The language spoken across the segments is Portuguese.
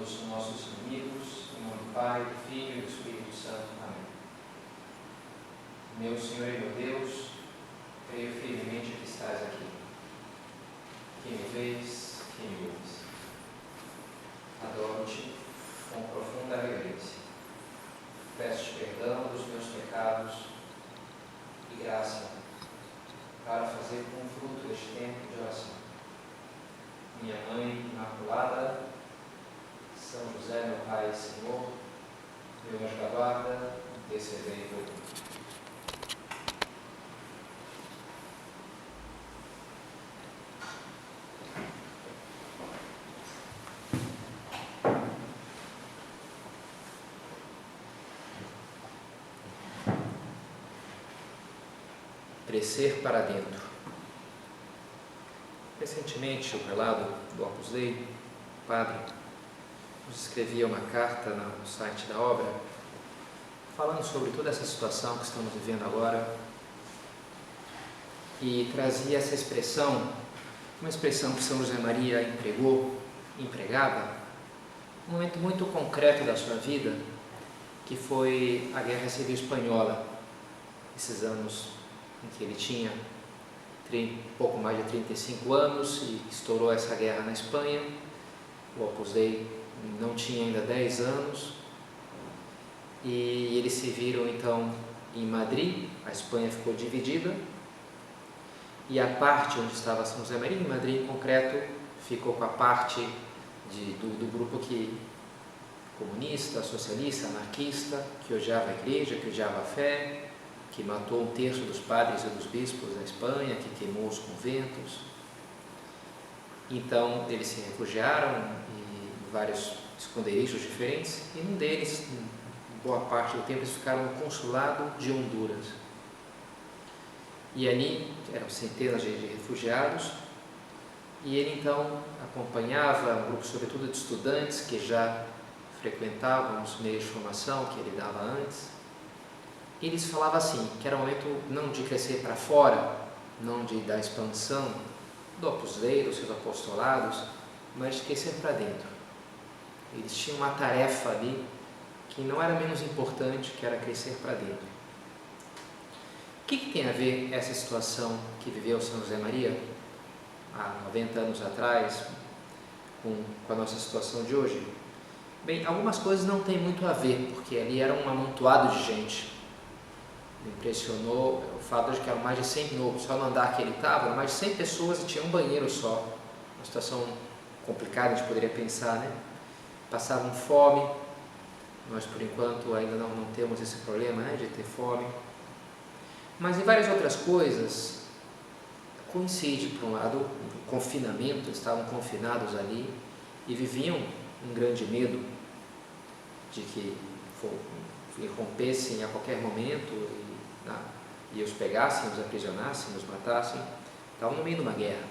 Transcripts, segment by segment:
os nossos inimigos, em nome do Pai, do Filho e do Espírito Santo. Amém. Meu Senhor e meu Deus, creio firmemente que estás aqui, que me vês, que me ouves. Adoro-te com profunda reverência. Peço-te perdão dos meus pecados e graça para fazer com fruto este tempo de oração. Minha Mãe Imaculada, São José, meu Pai e Senhor, meu anjo da guarda, intercedei por mim. Crescer para dentro. Recentemente, o prelado do Opus Dei, o padre, nos escrevia uma carta no site da obra, falando sobre toda essa situação que estamos vivendo agora, e trazia essa expressão, uma expressão que São José Maria empregava, um momento muito concreto da sua vida, que foi a Guerra Civil Espanhola, esses anos em que ele tinha pouco mais de 35 anos e estourou essa guerra na Espanha. O Opus Dei não tinha ainda 10 anos e eles se viram então em Madrid. A Espanha ficou dividida e a parte onde estava São José Maria, em Madrid em concreto, ficou com a parte do grupo comunista, socialista, anarquista, que odiava a igreja, que odiava a fé, que matou 1/3 dos padres e dos bispos da Espanha, que queimou os conventos. Então eles se refugiaram em vários esconderijos diferentes, e num deles, boa parte do tempo, eles ficaram no consulado de Honduras. E ali eram centenas de refugiados, e ele então acompanhava um grupo, sobretudo de estudantes, que já frequentavam os meios de formação que ele dava antes. E eles falavam assim, que era um momento não de crescer para fora, não da expansão do Opus Dei, dos seus apostolados, mas de crescer para dentro. Eles tinham uma tarefa ali que não era menos importante, que era crescer para dentro. O que tem a ver essa situação que viveu São José Maria há 90 anos atrás com a nossa situação de hoje? Bem, algumas coisas não têm muito a ver, porque ali era um amontoado de gente. Me impressionou o fato de que eram mais de 100 só no andar que ele estava, eram mais de 100 pessoas e tinha um banheiro só. Uma situação complicada, a gente poderia pensar, né? Passavam fome, nós por enquanto ainda não temos esse problema, né, de ter fome. Mas em várias outras coisas, coincide, por um lado, o confinamento, estavam confinados ali e viviam um grande medo de que irrompessem a qualquer momento e os pegassem, os aprisionassem, os matassem. Estavam no meio de uma guerra.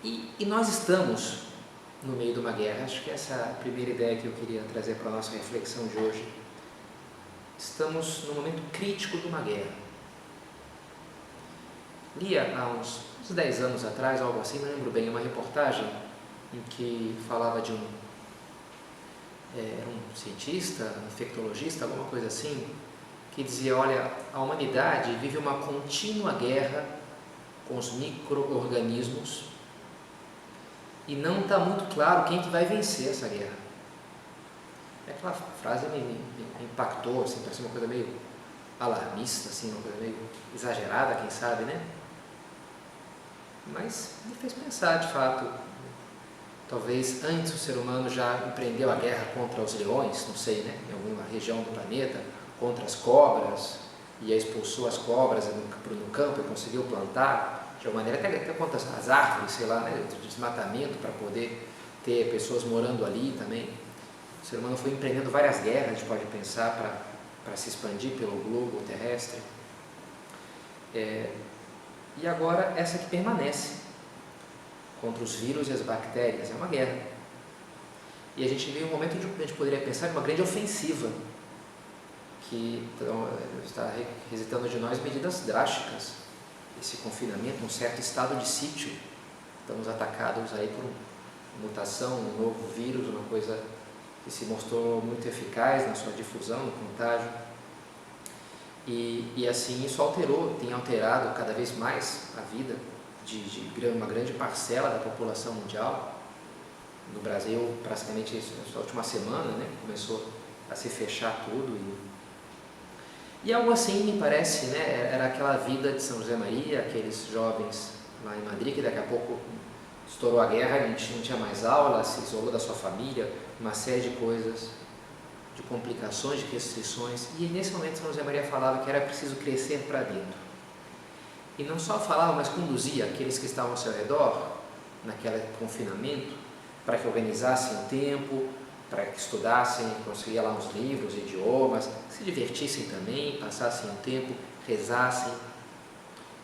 E nós estamos no meio de uma guerra. Acho que essa é a primeira ideia que eu queria trazer para a nossa reflexão de hoje. Estamos num momento crítico de uma guerra. Li há uns 10 anos atrás, algo assim, não lembro bem, uma reportagem em que falava de um cientista, um infectologista, alguma coisa assim, que dizia, olha, a humanidade vive uma contínua guerra com os micro-organismos e não está muito claro quem que vai vencer essa guerra. Aquela frase me impactou, assim, parecia uma coisa meio alarmista, assim, uma coisa meio exagerada, quem sabe, né? Mas me fez pensar, de fato. Talvez antes o ser humano já empreendeu a guerra contra os leões, não sei, né, em alguma região do planeta, contra as cobras, e expulsou as cobras no campo e conseguiu plantar, de alguma maneira, até contra as árvores, sei lá, né, de desmatamento, para poder ter pessoas morando ali também. O ser humano foi empreendendo várias guerras, a gente pode pensar, para se expandir pelo globo terrestre. E agora essa que permanece, contra os vírus e as bactérias, é uma guerra. E a gente vive um momento onde a gente poderia pensar em uma grande ofensiva, que está requisitando de nós medidas drásticas. Esse confinamento, um certo estado de sítio. Estamos atacados aí por um mutação, um novo vírus, uma coisa que se mostrou muito eficaz na sua difusão, no contágio. E assim isso tem alterado cada vez mais a vida de uma grande parcela da população mundial. No Brasil, praticamente essa última semana, né, começou a se fechar tudo. E algo assim, me parece, né, era aquela vida de São José Maria, aqueles jovens lá em Madrid, que daqui a pouco estourou a guerra, a gente não tinha mais aula, se isolou da sua família, uma série de coisas, de complicações, de restrições. E nesse momento São José Maria falava que era preciso crescer para dentro. E não só falava, mas conduzia aqueles que estavam ao seu redor, naquele confinamento, para que organizassem o tempo, para que estudassem, conseguiam lá uns livros, idiomas, se divertissem também, passassem o tempo, rezassem.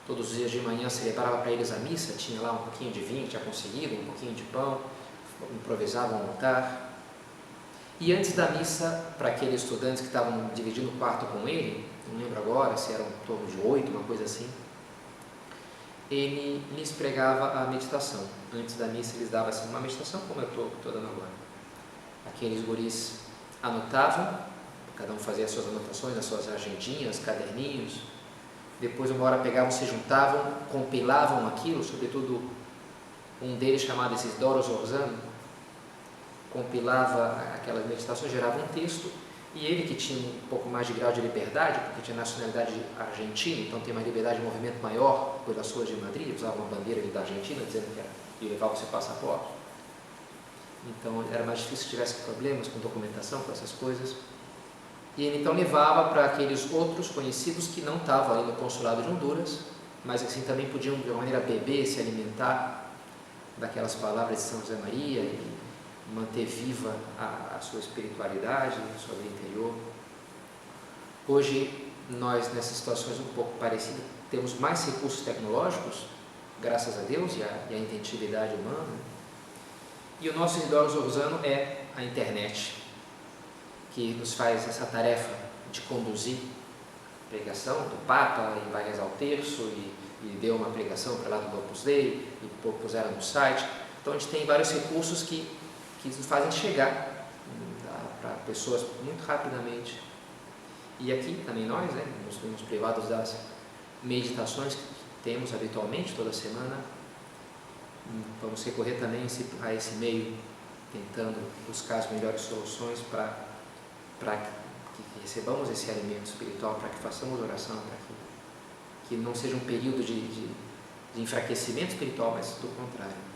Todos os dias de manhã celebrava para eles a missa, tinha lá um pouquinho de vinho, tinha conseguido, um pouquinho de pão, improvisavam um altar. E antes da missa, para aqueles estudantes que estavam dividindo o quarto com ele, não lembro agora se eram em torno de 8, uma coisa assim, ele lhes pregava a meditação. Antes da missa eles davam assim, uma meditação como eu estou dando agora. Aqueles guris anotavam, cada um fazia as suas anotações, as suas agendinhas, caderninhos. Depois uma hora pegavam, se juntavam, compilavam aquilo, sobretudo um deles chamado Isidoro Zorzano, compilava aquelas meditações, gerava um texto. E ele, que tinha um pouco mais de grau de liberdade, porque tinha nacionalidade argentina, então tem uma liberdade de movimento maior pelas ruas de Madrid, usava uma bandeira da Argentina, dizendo que era, e levava o seu passaporte. Então era mais difícil que tivesse problemas com documentação, com essas coisas. E ele então levava para aqueles outros conhecidos que não estavam ali no consulado de Honduras, mas assim também podiam de alguma maneira beber, se alimentar daquelas palavras de São José Maria e manter viva a sua espiritualidade, a sua vida interior. Hoje, nós, nessas situações um pouco parecidas, temos mais recursos tecnológicos, graças a Deus, e a intentividade humana. E o nosso Isidoro Zorzano é a internet, que nos faz essa tarefa de conduzir a pregação do Papa, e vai rezar o terço, e deu uma pregação para lá do Opus Dei, e puseram no site. Então, a gente tem vários recursos que nos fazem chegar para pessoas muito rapidamente. E aqui também nós, né, nos privados das meditações que temos habitualmente toda semana, vamos recorrer também a esse meio, tentando buscar as melhores soluções para que recebamos esse alimento espiritual, para que façamos oração, para que não seja um período de enfraquecimento espiritual, mas do contrário.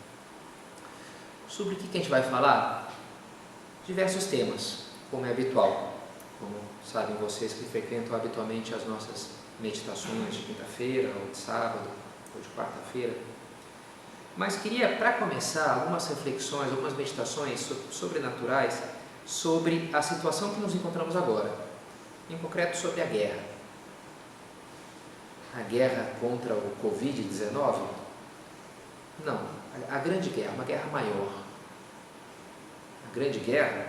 Sobre o que a gente vai falar? Diversos temas, como é habitual, como sabem vocês que frequentam habitualmente as nossas meditações de quinta-feira, ou de sábado, ou de quarta-feira. Mas queria, para começar, algumas reflexões, algumas meditações sobrenaturais sobre a situação que nos encontramos agora, em concreto sobre a guerra. A guerra contra o Covid-19? Não, a grande guerra, uma guerra maior. A grande guerra,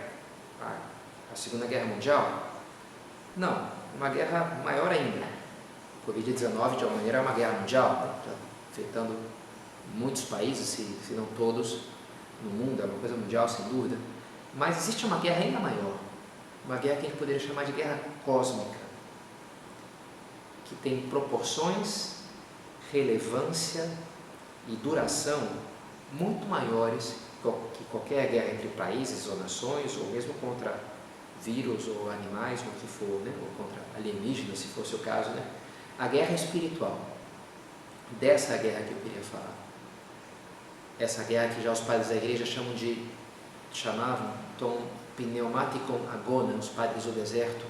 a Segunda Guerra Mundial? Não, uma guerra maior ainda. O Covid-19, de alguma maneira, é uma guerra mundial, afetando muitos países, se não todos, no mundo, é uma coisa mundial, sem dúvida. Mas existe uma guerra ainda maior, uma guerra que a gente poderia chamar de guerra cósmica, que tem proporções, relevância e duração muito maiores que qualquer guerra entre países ou nações, ou mesmo contra vírus ou animais, ou o que for, né? Ou contra alienígenas, se fosse o caso, né? A guerra espiritual, dessa guerra que eu queria falar. Essa guerra que já os padres da igreja chamavam tom pneumaticum agona, os padres do deserto,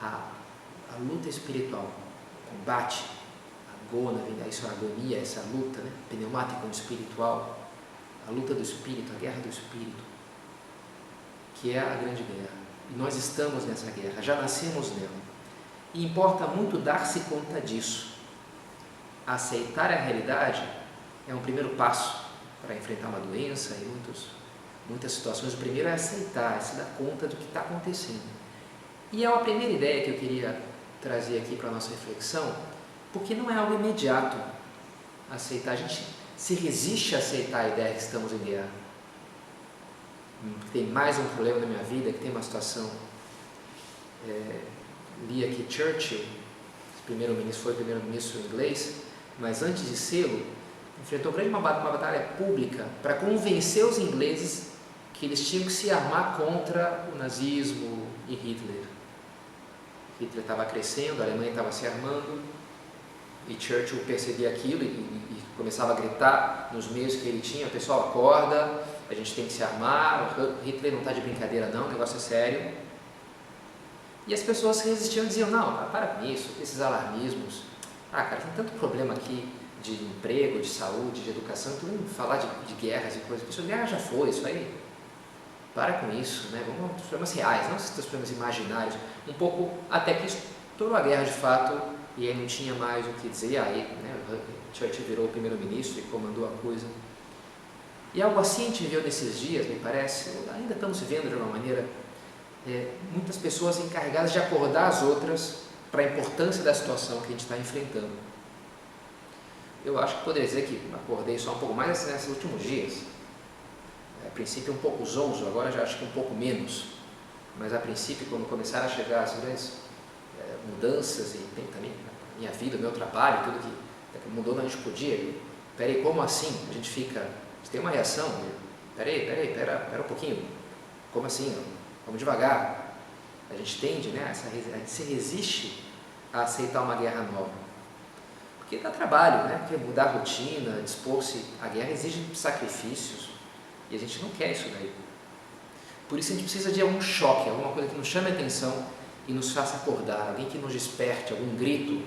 a luta espiritual, o combate, agona, isso é agonia, essa luta, né? Pneumaticum espiritual, a luta do espírito, a guerra do espírito, que é a grande guerra. E nós estamos nessa guerra, já nascemos nela. E importa muito dar-se conta disso. Aceitar a realidade é um primeiro passo para enfrentar uma doença e muitas situações. O primeiro é aceitar, é se dar conta do que está acontecendo. E é a primeira ideia que eu queria trazer aqui para a nossa reflexão, porque não é algo imediato aceitar. A gente se resiste a aceitar a ideia que estamos em guerra. que tem mais um problema na minha vida, que tem uma situação. Li aqui Churchill, foi o primeiro-ministro inglês, mas antes de sê-lo, enfrentou uma batalha pública para convencer os ingleses que eles tinham que se armar contra o nazismo e Hitler. Hitler estava crescendo, a Alemanha estava se armando, e Churchill percebia aquilo e começava a gritar nos meios que ele tinha: pessoal, acorda, a gente tem que se armar, Hitler não está de brincadeira não, o negócio é sério. E as pessoas resistiam e diziam: não, para com isso, esses alarmismos, cara, tem tanto problema aqui de emprego, de saúde, de educação, tu vem falar de guerras e coisas, isso guerra já foi, isso aí, para com isso, né? Vamos aos problemas reais, não esses problemas imaginários, um pouco, até que estourou a guerra de fato, e aí não tinha mais o que dizer, e aí, né, Churchill virou o primeiro-ministro e comandou a coisa. E algo assim a gente viu nesses dias, me parece, ainda estamos vendo de uma maneira, muitas pessoas encarregadas de acordar as outras para a importância da situação que a gente está enfrentando. Eu acho que poderia dizer que acordei só um pouco mais nesses últimos dias. A princípio um pouco zonzo, agora já acho que um pouco menos. Mas a princípio, quando começaram a chegar as grandes mudanças, e tem também a minha vida, o meu trabalho, tudo que mudou, não a gente podia. Peraí, como assim? A gente tem uma reação. Pera um pouquinho. Como assim? Vamos devagar. A gente tende, né, a gente se resiste a aceitar uma guerra nova. Porque dá trabalho, né? Porque mudar a rotina, dispor-se à guerra exige sacrifícios, e a gente não quer isso daí. Por isso a gente precisa de algum choque, alguma coisa que nos chame a atenção e nos faça acordar, alguém que nos desperte, algum grito.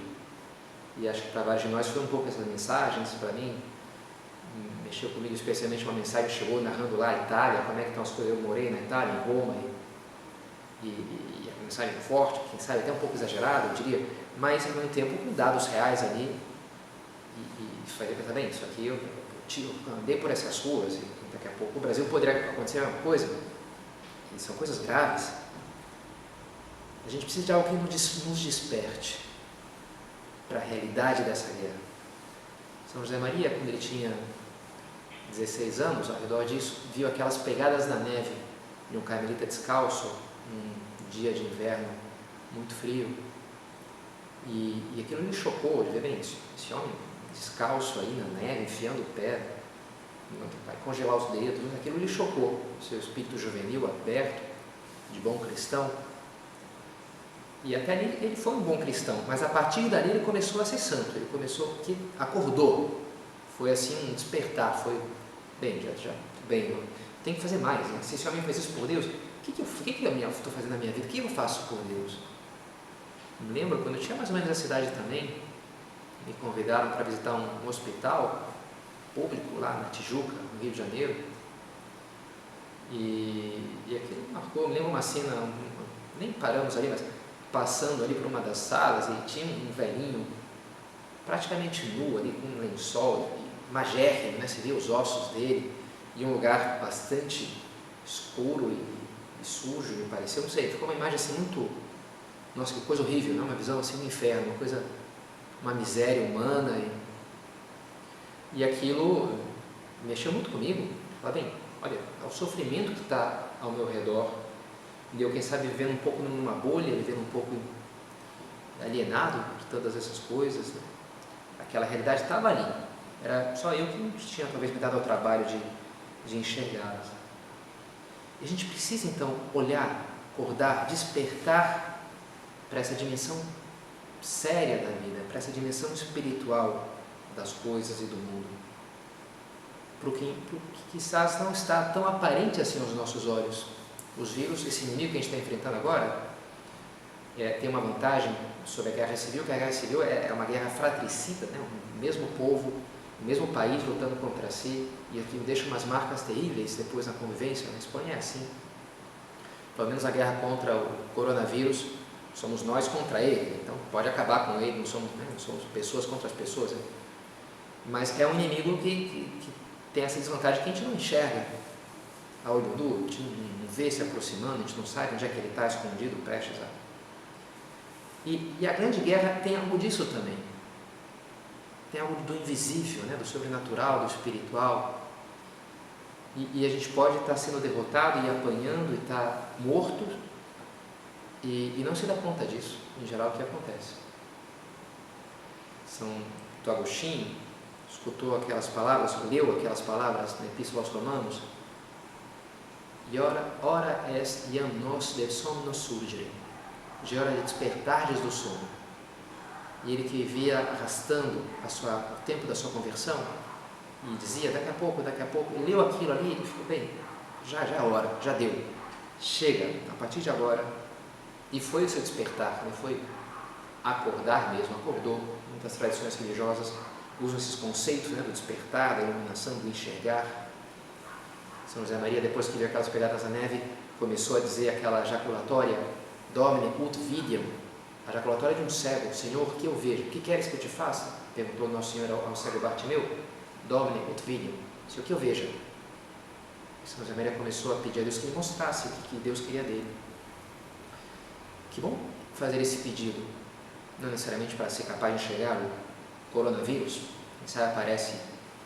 E acho que para vários de nós foi um pouco essas mensagens, para mim, mexeu comigo especialmente uma mensagem que chegou narrando lá a Itália, como é que estão as coisas. Eu morei na Itália, em Roma, e a mensagem forte, quem sabe até um pouco exagerada, eu diria, mas ao mesmo tempo com dados reais ali, e falei: pensar bem, isso aqui eu andei por essas ruas, e daqui a pouco o Brasil poderia acontecer a mesma coisa, e são coisas graves. A gente precisa de algo que nos desperte para a realidade dessa guerra. São José Maria, quando ele tinha 16 anos, ao redor disso, viu aquelas pegadas na neve de um carmelita descalço, num dia de inverno muito frio, e aquilo lhe chocou. Ele vê: bem, esse homem descalço aí na neve, enfiando o pé, vai congelar os dedos, aquilo lhe chocou, seu espírito juvenil aberto, de bom cristão. E até ali ele foi um bom cristão, mas a partir dali ele começou a ser santo, acordou, foi assim um despertar, foi: bem, tem que fazer mais, né? Se esse homem fez isso por Deus, o que eu estou fazendo na minha vida? O que eu faço por Deus? Me lembro quando eu tinha mais ou menos essa idade também, me convidaram para visitar um hospital público lá na Tijuca, no Rio de Janeiro, e aquilo marcou. Me lembro uma cena, nem paramos ali, mas passando ali por uma das salas, e tinha um velhinho praticamente nu ali, com um lençol, magérrimo, né? Se via os ossos dele, e um lugar bastante escuro e sujo, me pareceu, não sei, ficou uma imagem assim muito, nossa, que coisa horrível, né? Uma visão assim do inferno, uma miséria humana, e aquilo mexeu muito comigo. Falei: bem, olha, o sofrimento que está ao meu redor, e eu, quem sabe, vivendo um pouco numa bolha, vivendo um pouco alienado de todas essas coisas, né? Aquela realidade estava ali, era só eu que não tinha talvez me dado ao trabalho de enxergá-las. E a gente precisa então olhar, acordar, despertar para essa dimensão séria da vida, para essa dimensão espiritual das coisas e do mundo, para o que quizás não está tão aparente assim aos nossos olhos. Os vírus, esse inimigo que a gente está enfrentando agora, tem uma vantagem sobre a guerra civil, que a guerra civil é uma guerra fratricida, né? O mesmo povo, o mesmo país lutando contra si, e aquilo deixa umas marcas terríveis depois na convivência. Na Espanha é assim. Pelo menos a guerra contra o coronavírus, somos nós contra ele, então pode acabar com ele, não somos pessoas contra as pessoas, né? Mas é um inimigo que tem essa desvantagem que a gente não enxerga a olho nu, a gente não vê se aproximando, a gente não sabe onde é que ele está escondido, prestes a... E a grande guerra tem algo disso também. Tem algo do invisível, né? Do sobrenatural, do espiritual. E a gente pode estar sendo derrotado e apanhando e estar morto e não se dá conta disso, em geral, o que acontece. Do Agostinho escutou aquelas palavras, leu aquelas palavras na Epístola aos Romanos, e ora est iam nos de somno surgere, de hora de despertardes do sono. E ele que vivia arrastando o tempo da sua conversão, e dizia, daqui a pouco, ele leu aquilo ali, ele ficou bem, já é hora, já deu, chega, a partir de agora. E foi o seu despertar, não foi acordar mesmo, acordou. Muitas tradições religiosas usam esses conceitos, né, do despertar, da iluminação, do enxergar. São José Maria, depois que viu aquelas pegadas na neve, começou a dizer aquela jaculatória, Domine ut videam, a jaculatória de um cego, Senhor, que eu vejo, o que queres que eu te faça? Perguntou Nosso Senhor ao cego Bartimeu, Domine ut videam, Senhor, que eu veja. E São José Maria começou a pedir a Deus que lhe mostrasse o que Deus queria dele. Que bom fazer esse pedido, não necessariamente para ser capaz de enxergar o coronavírus. Quem sabe aparece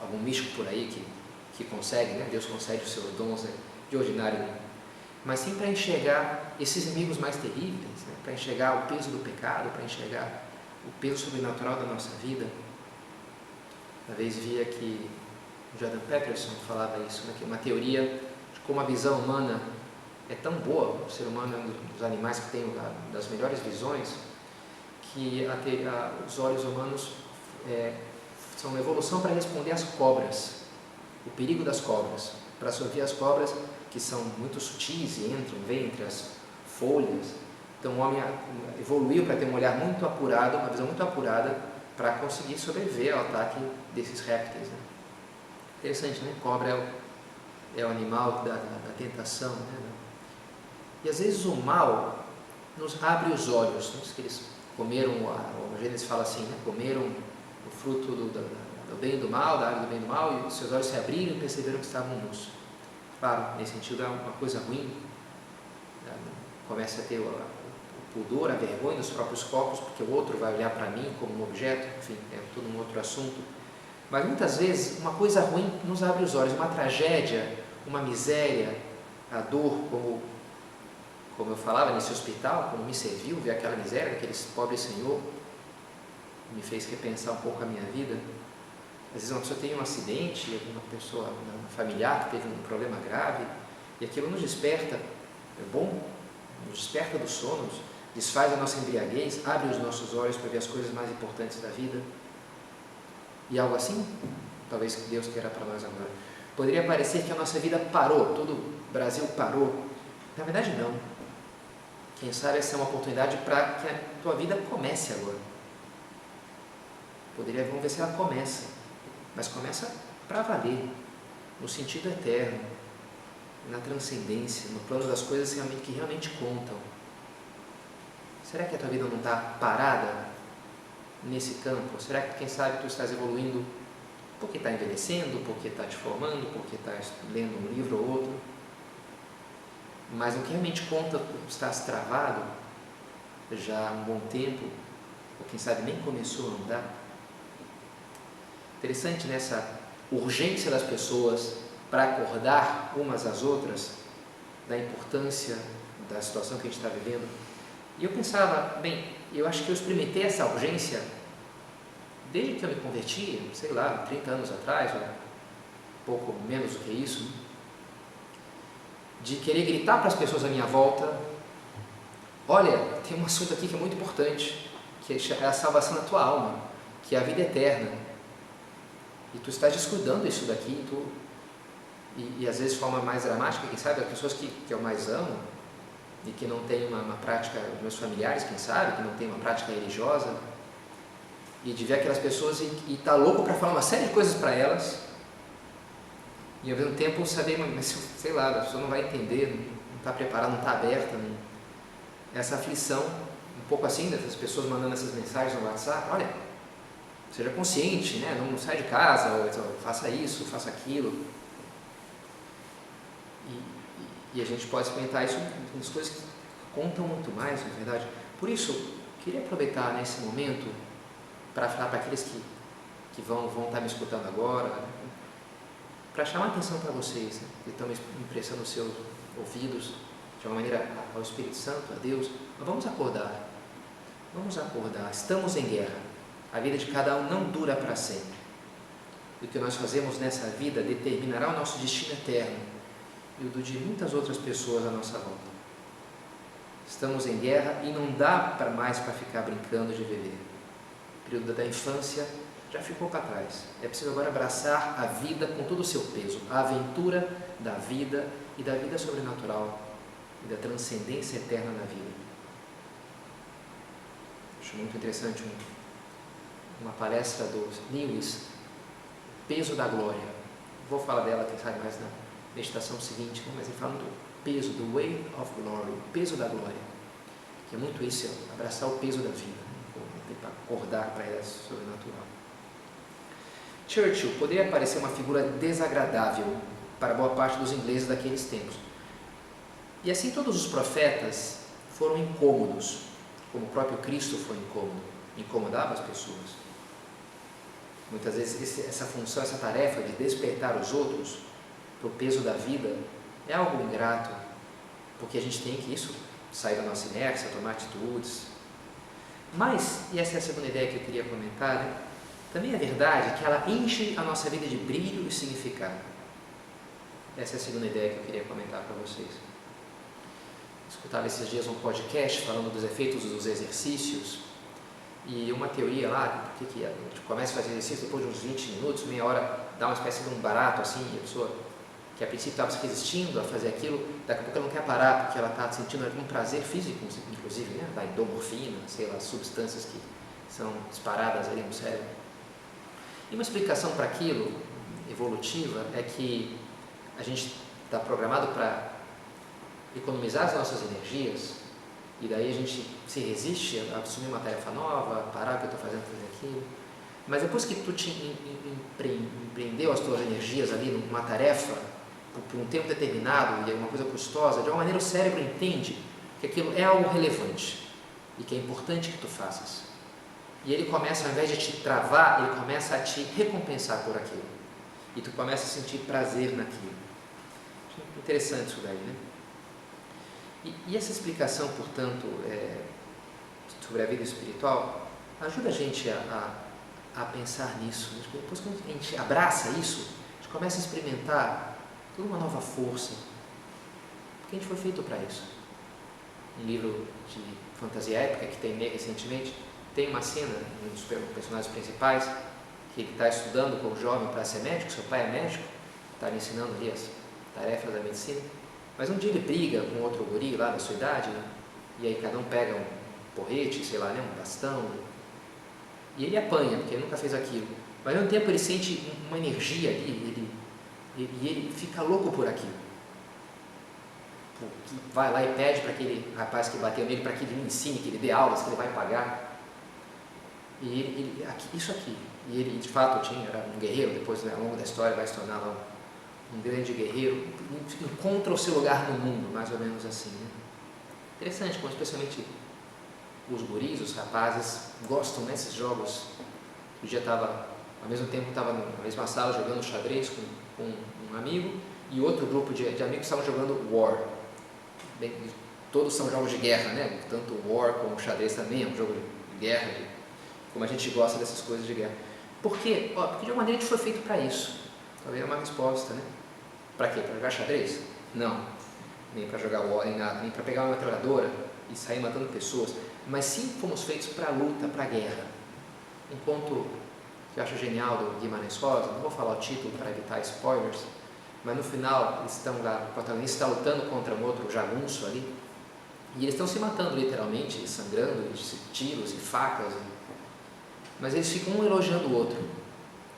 algum místico por aí que consegue, né? Deus concede os seus dons, né, de ordinário, mas sim para enxergar esses inimigos mais terríveis, né? Para enxergar o peso do pecado, para enxergar o peso sobrenatural da nossa vida. Uma vez via que Jordan Peterson falava isso, né? Que uma teoria de como a visão humana é tão boa, o ser humano é um dos animais que tem das melhores visões, que os olhos humanos são uma evolução para responder às cobras, o perigo das cobras, para absorver as cobras que são muito sutis e vêm entre as folhas. Então o homem evoluiu para ter um olhar muito apurado, uma visão muito apurada, para conseguir sobreviver ao ataque desses répteis, né? Interessante, né? Cobra é o animal da tentação, né? E às vezes o mal nos abre os olhos, né? Que eles comeram, o Gênesis fala assim, né? Comeram o fruto do bem e do mal, da árvore do bem e do mal, e os seus olhos se abriram e perceberam que estavam nus. Claro, nesse sentido é uma coisa ruim, né? Começa a ter o pudor, a vergonha dos próprios corpos, porque o outro vai olhar para mim como um objeto, enfim, é todo um outro assunto. Mas muitas vezes uma coisa ruim nos abre os olhos, uma tragédia, uma miséria, a dor, como eu falava nesse hospital, como me serviu ver aquela miséria daquele pobre senhor, me fez repensar um pouco a minha vida. Às vezes uma pessoa tem um acidente, uma pessoa, um familiar que teve um problema grave, e aquilo nos desperta, é bom, nos desperta do sono, desfaz a nossa embriaguez, abre os nossos olhos para ver as coisas mais importantes da vida. E algo assim, talvez que Deus queira para nós agora. Poderia parecer que a nossa vida parou, todo o Brasil parou. Na verdade não. Quem sabe essa é uma oportunidade para que a tua vida comece agora. Vamos ver se ela começa, mas começa para valer, no sentido eterno, na transcendência, no plano das coisas que realmente contam. Será que a tua vida não está parada nesse campo? Será que, quem sabe, tu estás evoluindo porque está envelhecendo, porque está te formando, porque está lendo um livro ou outro? Mas no que realmente conta, tu estás travado já há um bom tempo, ou quem sabe nem começou a andar? Interessante nessa urgência das pessoas para acordar umas às outras da importância da situação que a gente está vivendo. E eu pensava, bem, eu acho que eu experimentei essa urgência desde que eu me converti, sei lá, 30 anos atrás, ou pouco menos do que isso, de querer gritar para as pessoas à minha volta, olha, tem um assunto aqui que é muito importante, que é a salvação da tua alma, que é a vida eterna, e tu estás descuidando isso daqui, e às vezes de forma mais dramática, quem sabe, as pessoas que eu mais amo, e que não têm uma prática, os meus familiares, quem sabe, que não têm uma prática religiosa, e de ver aquelas pessoas e tá louco para falar uma série de coisas para elas, e ao mesmo tempo saber, mas sei lá, a pessoa não vai entender, não está preparada, não está aberta, essa aflição, um pouco assim, dessas pessoas mandando essas mensagens no WhatsApp, olha, seja consciente, né? Não sai de casa, ou faça isso, faça aquilo, e a gente pode experimentar isso nas coisas que contam muito mais, na verdade. Por isso, queria aproveitar nesse momento para falar para aqueles que vão estar me escutando agora, para chamar a atenção para vocês, né, que estão impressando os seus ouvidos, de uma maneira ao Espírito Santo, a Deus. Mas vamos acordar, estamos em guerra, a vida de cada um não dura para sempre. O que nós fazemos nessa vida determinará o nosso destino eterno e o do de muitas outras pessoas à nossa volta. Estamos em guerra e não dá mais para ficar brincando de viver. O período da infância já ficou para trás. É preciso agora abraçar a vida com todo o seu peso, a aventura da vida e da vida sobrenatural e da transcendência eterna na vida. Acho muito interessante uma palestra do Lewis, Peso da Glória. Vou falar dela, quem sabe, mais na meditação seguinte, mas ele fala do peso, do weight of glory, o peso da glória, que é muito isso, abraçar o peso da vida, para acordar para ela sobrenatural. Churchill poderia parecer uma figura desagradável para boa parte dos ingleses daqueles tempos. E assim todos os profetas foram incômodos, como o próprio Cristo foi incômodo, incomodava as pessoas. Muitas vezes essa função, essa tarefa de despertar os outros para o peso da vida é algo ingrato, porque a gente tem que sair da nossa inércia, tomar atitudes. Mas, e essa é a segunda ideia que eu queria comentar, né? Também é verdade que ela enche a nossa vida de brilho e significado. Essa é a segunda ideia que eu queria comentar para vocês. Escutava esses dias um podcast falando dos efeitos dos exercícios e uma teoria lá, porque a gente começa a fazer exercício depois de uns 20 minutos, meia hora, dá uma espécie de um barato assim, e a pessoa que a princípio estava se resistindo a fazer aquilo, daqui a pouco ela não quer parar porque ela está sentindo algum prazer físico, inclusive, né? Da endomorfina, sei lá, substâncias que são disparadas ali no cérebro. E uma explicação para aquilo, evolutiva, é que a gente está programado para economizar as nossas energias e daí a gente se resiste a assumir uma tarefa nova, parar o que eu estou fazendo, fazer aquilo. Mas depois que tu te empreendeu as tuas energias ali numa tarefa por um tempo determinado e é uma coisa custosa, de alguma maneira o cérebro entende que aquilo é algo relevante e que é importante que tu faças. E ele começa, ao invés de te travar, ele começa a te recompensar por aquilo. E tu começa a sentir prazer naquilo. Interessante isso daí, né? E essa explicação, portanto, sobre a vida espiritual, ajuda a gente a pensar nisso. Depois que a gente abraça isso, a gente começa a experimentar toda uma nova força, porque a gente foi feito para isso. Um livro de fantasia épica que terminei recentemente, tem uma cena, um dos personagens principais, que ele está estudando com o jovem para ser médico, seu pai é médico, está lhe ensinando ali as tarefas da medicina, mas um dia ele briga com outro guri lá da sua idade, né? E aí cada um pega um porrete, sei lá, né? Um bastão, e ele apanha, porque ele nunca fez aquilo, mas ao mesmo tempo ele sente uma energia ali, e ele fica louco por aquilo. Vai lá e pede para aquele rapaz que bateu nele, para que ele lhe ensine, que ele dê aulas, que ele vai pagar. E isso aqui, e ele de fato era um guerreiro, depois, né, ao longo da história vai se tornar lá um grande guerreiro, encontra o seu lugar no mundo, mais ou menos assim, né? Interessante como especialmente os guris, os rapazes gostam desses jogos. Um dia ao mesmo tempo estava na mesma sala jogando xadrez com um amigo e outro grupo de amigos estavam jogando War. Bem, todos são jogos de guerra, né? Tanto o War como o xadrez também é um jogo de guerra, como a gente gosta dessas coisas de guerra. Por quê? Porque de uma maneira a gente foi feito para isso. Talvez é uma resposta, né? Para quê? Para jogar xadrez? Não. Nem para jogar War, nem nada. Nem para pegar uma metralhadora e sair matando pessoas. Mas sim fomos feitos para a luta, para a guerra. Um ponto que eu acho genial do Guimarães Rosa, não vou falar o título para evitar spoilers, mas no final eles estão lá, o protagonista está lutando contra um outro jagunço ali, e eles estão se matando literalmente, sangrando, tiros e facas, mas eles ficam um elogiando o outro.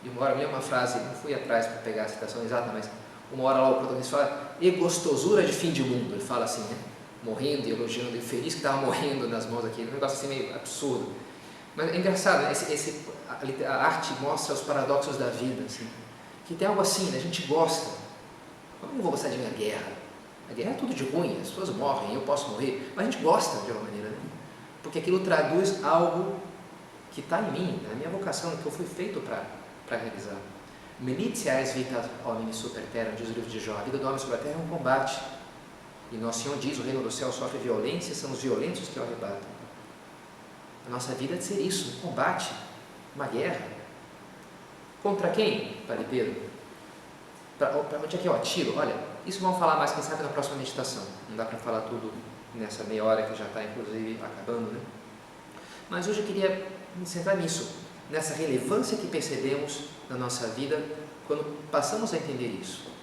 E uma hora, eu li uma frase, não fui atrás para pegar a citação exata, mas uma hora lá o protagonista fala, e gostosura de fim de mundo, ele fala assim, né? Morrendo e elogiando, e feliz que estava morrendo nas mãos aqui, um negócio assim meio absurdo. Mas é engraçado, né? A arte mostra os paradoxos da vida, assim, que tem algo assim, né? A gente gosta. Como eu não vou gostar de ver a guerra? A guerra é tudo de ruim, as pessoas morrem, eu posso morrer, mas a gente gosta de alguma maneira, né? Porque aquilo traduz algo que está em mim, na minha vocação, que eu fui feito para realizar. Militiae vita homini super terra, diz o livro de Jó. A vida do homem sobre a terra é um combate. E nosso Senhor diz, o reino do céu sofre violência, são os violentos que o arrebatam. A nossa vida é de ser isso, um combate, uma guerra. Contra quem, Padre Pedro? Para onde é que eu atiro? Olha, isso vamos falar mais, quem sabe, na próxima meditação. Não dá para falar tudo nessa meia hora que já está, inclusive, acabando, né? Mas hoje eu queria me centrar nisso, nessa relevância que percebemos na nossa vida quando passamos a entender isso.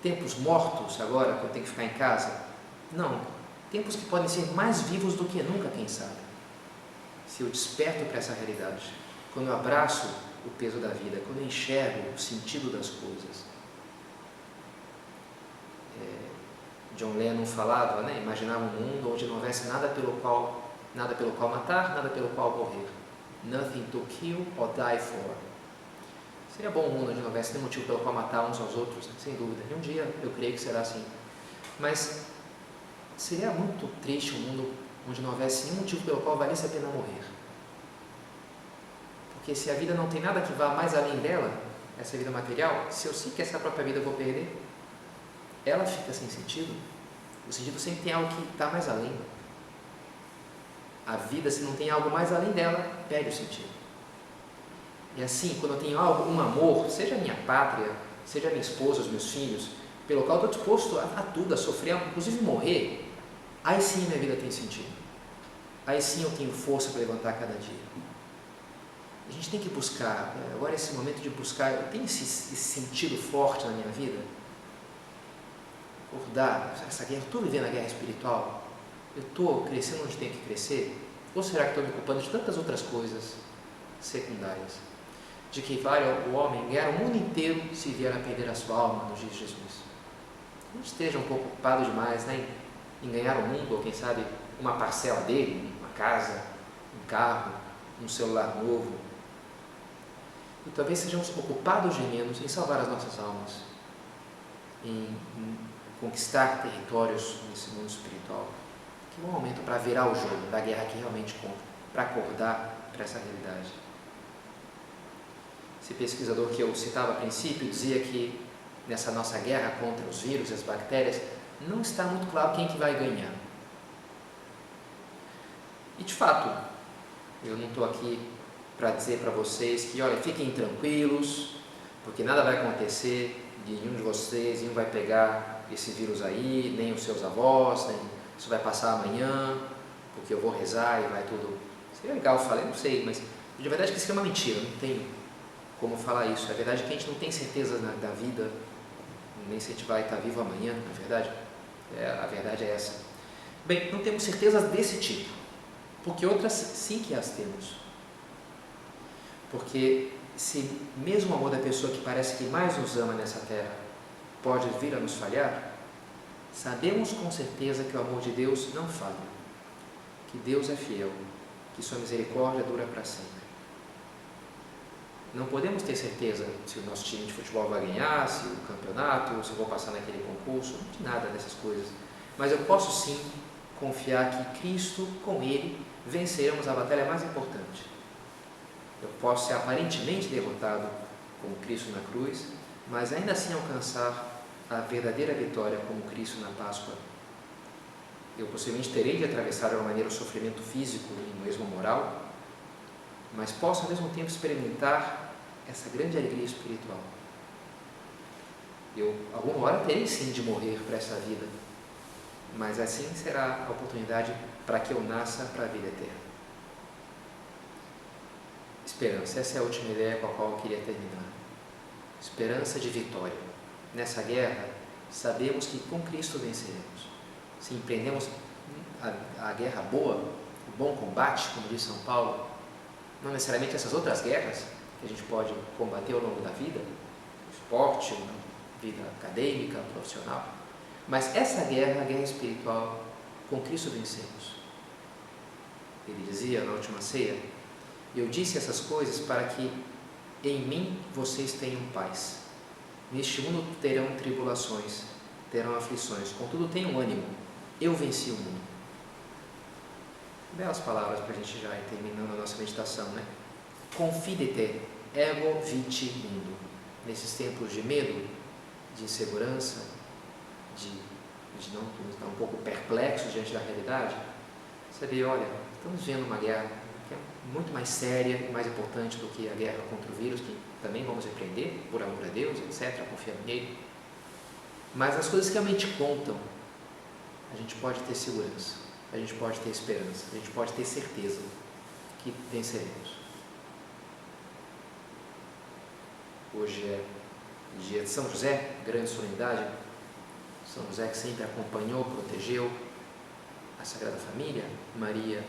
Tempos mortos agora, que eu tenho que ficar em casa? Não. Tempos que podem ser mais vivos do que nunca, quem sabe. Se eu desperto para essa realidade, quando eu abraço o peso da vida, quando eu enxergo o sentido das coisas. John Lennon falava, né, imaginava um mundo onde não houvesse nada pelo qual matar, nada pelo qual morrer. Nothing to kill or die for. Seria bom um mundo onde não houvesse nenhum motivo pelo qual matar uns aos outros, né? Sem dúvida. E um dia eu creio que será assim. Mas seria muito triste um mundo onde não houvesse nenhum motivo pelo qual valesse a pena morrer. Porque se a vida não tem nada que vá mais além dela, essa vida material, se eu sei que essa própria vida eu vou perder, ela fica sem sentido. O sentido sempre tem algo que está mais além. A vida, se não tem algo mais além dela, perde o sentido. E assim, quando eu tenho algo, um amor, seja a minha pátria, seja a minha esposa, os meus filhos, pelo qual eu estou disposto a tudo, a sofrer, inclusive morrer, aí sim minha vida tem sentido. Aí sim eu tenho força para levantar cada dia. A gente tem que buscar, agora esse momento de buscar, eu tenho esse sentido forte na minha vida. Acordar, essa guerra, eu estou vivendo a guerra espiritual? Eu estou crescendo onde tenho que crescer? Ou será que estou me ocupando de tantas outras coisas secundárias? De que vale o homem ganhar o mundo inteiro se vier a perder a sua alma, nos diz Jesus. Não esteja um pouco ocupado demais, né, em ganhar o mundo, ou quem sabe uma parcela dele, uma casa, um carro, um celular novo. E talvez sejamos ocupados de menos em salvar as nossas almas, em conquistar territórios nesse mundo espiritual. Que bom momento para virar o jogo da guerra que realmente conta, para acordar para essa realidade. Esse pesquisador que eu citava a princípio dizia que nessa nossa guerra contra os vírus e as bactérias não está muito claro quem que vai ganhar. E de fato, eu não estou aqui para dizer para vocês que, olha, fiquem tranquilos, porque nada vai acontecer, nenhum de vocês, nenhum vai pegar esse vírus aí, nem os seus avós, nem isso vai passar amanhã, porque eu vou rezar e vai tudo. Seria legal falar, eu não sei, mas de verdade que isso é uma mentira, não tem como falar isso. A verdade é que a gente não tem certeza da vida, nem se a gente vai estar vivo amanhã, na verdade. A verdade é essa. Bem, não temos certezas desse tipo, porque outras sim que as temos. Porque se mesmo o amor da pessoa que parece que mais nos ama nessa terra pode vir a nos falhar, sabemos com certeza que o amor de Deus não falha, que Deus é fiel, que sua misericórdia dura para sempre. Não podemos ter certeza se o nosso time de futebol vai ganhar, se o campeonato, se eu vou passar naquele concurso, não de nada dessas coisas. Mas eu posso sim confiar que Cristo, com Ele, venceremos a batalha mais importante. Eu posso ser aparentemente derrotado como Cristo na cruz, mas ainda assim alcançar a verdadeira vitória como Cristo na Páscoa. Eu possivelmente terei de atravessar de uma maneira o sofrimento físico e mesmo moral, mas posso ao mesmo tempo experimentar essa grande alegria espiritual. Eu, alguma hora, terei sim de morrer para essa vida, mas assim será a oportunidade para que eu nasça para a vida eterna. Esperança, essa é a última ideia com a qual eu queria terminar. Esperança de vitória. Nessa guerra, sabemos que com Cristo venceremos. Se empreendemos a guerra boa, o bom combate, como diz São Paulo, não necessariamente essas outras guerras que a gente pode combater ao longo da vida, esporte, vida acadêmica, profissional, mas essa guerra, a guerra espiritual, com Cristo vencemos. Ele dizia na última ceia: eu disse essas coisas para que em mim vocês tenham paz. Neste mundo terão tribulações, terão aflições, contudo tenham ânimo, eu venci o mundo. Belas palavras para a gente já ir terminando a nossa meditação, né? Confidete, ego viti mundo. nesses tempos de medo, de insegurança, de não estar um pouco perplexos diante da realidade, saber, olha, estamos vendo uma guerra que é muito mais séria e mais importante do que a guerra contra o vírus, que também vamos repreender, por amor a Deus, etc., confiando nele. Mas as coisas que realmente contam, a gente pode ter segurança, a gente pode ter esperança, a gente pode ter certeza que venceremos. Hoje é dia de São José, grande solenidade. São José que sempre acompanhou, protegeu a Sagrada Família, Maria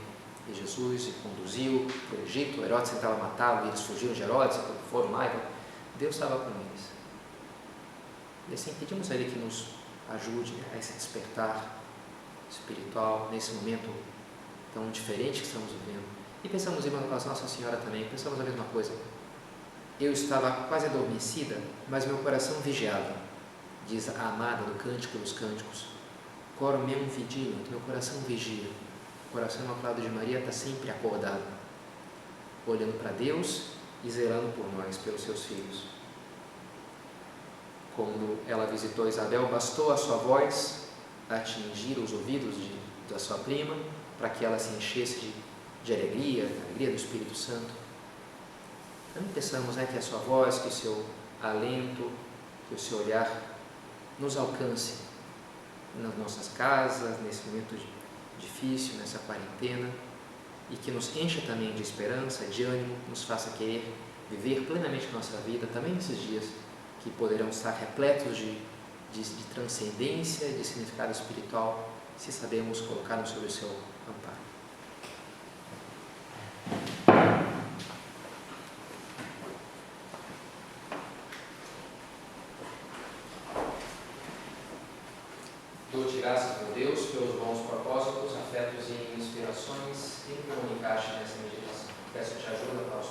e Jesus, e conduziu para o Egito. Herodes tentava matá-lo e eles fugiram de Herodes, foram lá. Deus estava com eles. E assim pedimos a Ele que nos ajude a esse despertar espiritual nesse momento tão diferente que estamos vivendo. E pensamos em Nossa Senhora também, pensamos a mesma coisa. Eu estava quase adormecida, mas meu coração vigiava, diz a amada do Cântico dos Cânticos. Cor meum vigilant, meu coração vigia. O coração imaculado de Maria está sempre acordado, olhando para Deus e zelando por nós, pelos seus filhos. Quando ela visitou Isabel, bastou a sua voz atingir os ouvidos da sua prima, para que ela se enchesse de alegria, da alegria do Espírito Santo. Então pensamos que a sua voz, que o seu alento, que o seu olhar nos alcance nas nossas casas, nesse momento difícil, nessa quarentena, e que nos encha também de esperança, de ânimo, nos faça querer viver plenamente nossa vida, também nesses dias que poderão estar repletos de transcendência, de significado espiritual, se sabemos colocar-nos sob o seu amparo. Dou-te graças, meu Deus, pelos bons propósitos, afetos e inspirações que me comunicaste nessa meditação. Peço-te ajuda para os